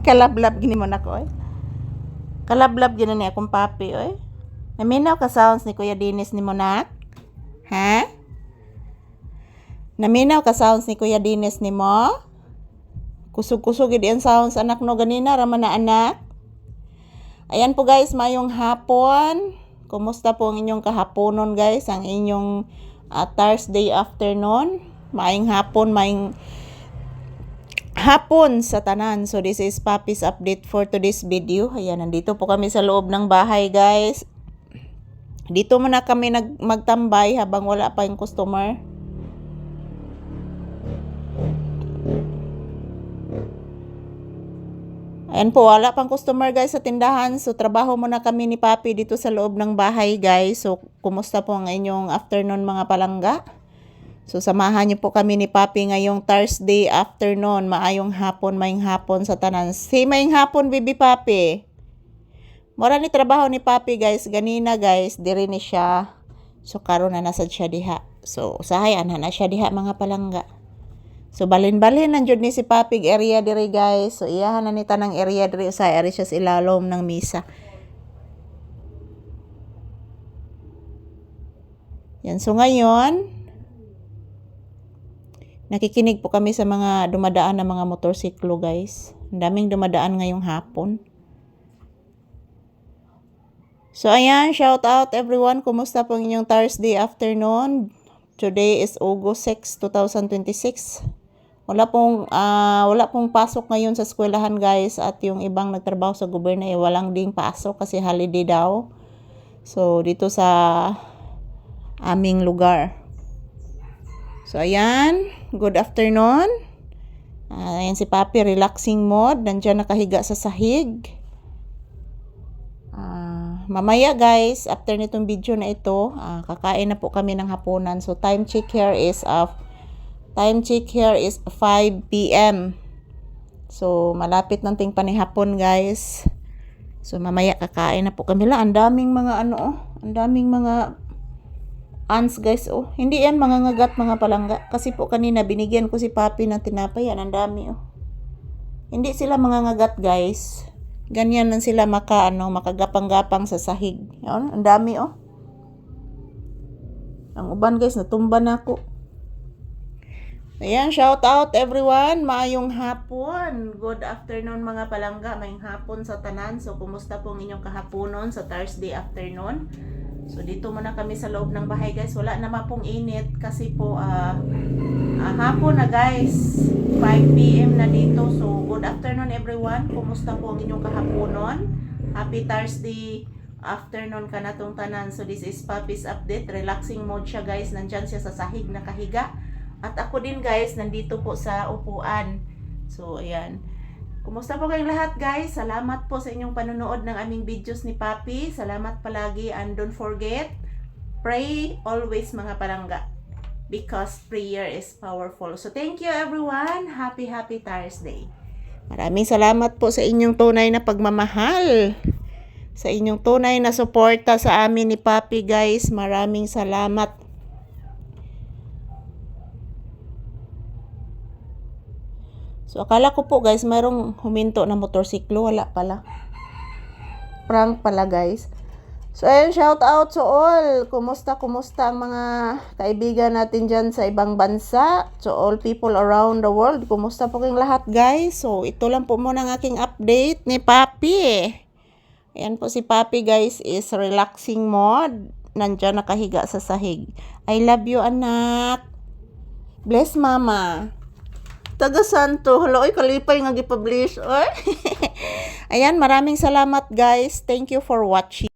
Kalablab gini mo na ko, oy. Kalablab gini ni akong papi, oy. Naminaw ka sounds ni Kuya Dennis ni mo nak? Ha? Naminaw ka sounds ni Kuya Dennis ni mo? Kusog-kusog gid ang sounds anak no ganina raman na anak. Ayan po guys, mayong hapon. Kumusta po ang inyong kahaponon guys? Ang inyong Thursday afternoon. Maayong hapon sa tanan. So this is Papi's update for today's video. Ayan, nandito po kami sa loob ng bahay guys. Dito muna kami magtambay habang wala pa yung customer. Ayan po, wala pang customer guys sa tindahan. So, trabaho muna kami ni Papi dito sa loob ng bahay guys. So, kumusta po ang inyong afternoon mga palangga? So, samahan niyo po kami ni Papi ngayong Thursday afternoon. Maayong hapon, maayong hapon sa tanan. Si maayong hapon, baby Papi. Mura ni trabaho ni Papi guys. Ganina guys, diri ni siya. So, karon na nasad siya diha. So, usahayan na siya diha mga palangga. So, balin-balin nandiyon ni si Papig area diri guys. So, iyahan na ni tanang area diri sa area siya sa ilalom ng misa. Yan. So, ngayon, nakikinig po kami sa mga dumadaan na mga motorsiklo guys. Ang daming dumadaan ngayong hapon. So, ayan. Shout out everyone. Kumusta po inyong Thursday afternoon? Today is August 6, 2026. Wala pong pasok ngayon sa eskwelahan guys, at yung ibang nagtrabaho sa gobyerno ay walang ding pasok kasi holiday daw. So dito sa aming lugar. So ayan, good afternoon. Ayan si Papi, relaxing mode, nandiyan nakahiga sa sahig. Mamaya guys, after nitong video na ito, kakain na po kami ng hapunan. So time check here is 5 p.m. So, malapit ng ting panihapon, guys. So, mamaya kakain na po kami lang. Ang daming mga ang daming mga ants, guys, oh. Hindi yan mga ngagat, mga palangga. Kasi po kanina, binigyan ko si Papi ng tinapay. Yan, ang dami, oh. Hindi sila mga ngagat, guys. Ganyan lang sila makagapang-gapang sa sahig. Yan, ang dami, oh. Ang uban, guys, natumba na ako. Ayan, shout out everyone. Maayong hapon. Good afternoon mga palangga. Maayong hapon sa tanan. So, kumusta po ang inyong kahaponon sa Thursday afternoon? So, dito muna kami sa loob ng bahay guys. Wala naman pong init kasi po hapon na guys. 5 p.m. na dito. So, good afternoon everyone. Kumusta po ang inyong kahaponon? Happy Thursday afternoon ka na tong tanan. So, this is Papi's update. Relaxing mode siya guys. Nandyan siya sa sahig nakahiga. At ako din guys, nandito po sa upuan. So, ayan. Kumusta po kayong lahat guys? Salamat po sa inyong panonood ng aming videos ni Papi. Salamat palagi, and don't forget, pray always mga palangga. Because prayer is powerful. So, thank you everyone. Happy Thursday. Maraming salamat po sa inyong tunay na pagmamahal. Sa inyong tunay na suporta sa amin ni Papi guys. Maraming salamat. So, akala ko po guys, mayroong huminto na motorsiklo. Wala pala. Prank pala guys. So, ayun, shout out to all. Kumusta ang mga kaibigan natin dyan sa ibang bansa. To all people around the world. Kumusta po kayong lahat guys. So, ito lang po muna ang aking update ni Papi. Ayan po si Papi guys is relaxing mode. Nandiyan nakahiga sa sahig. I love you anak. Bless mama. Taga Santo. Hello, kalipay nga gipublish. Ayan, maraming salamat guys. Thank you for watching.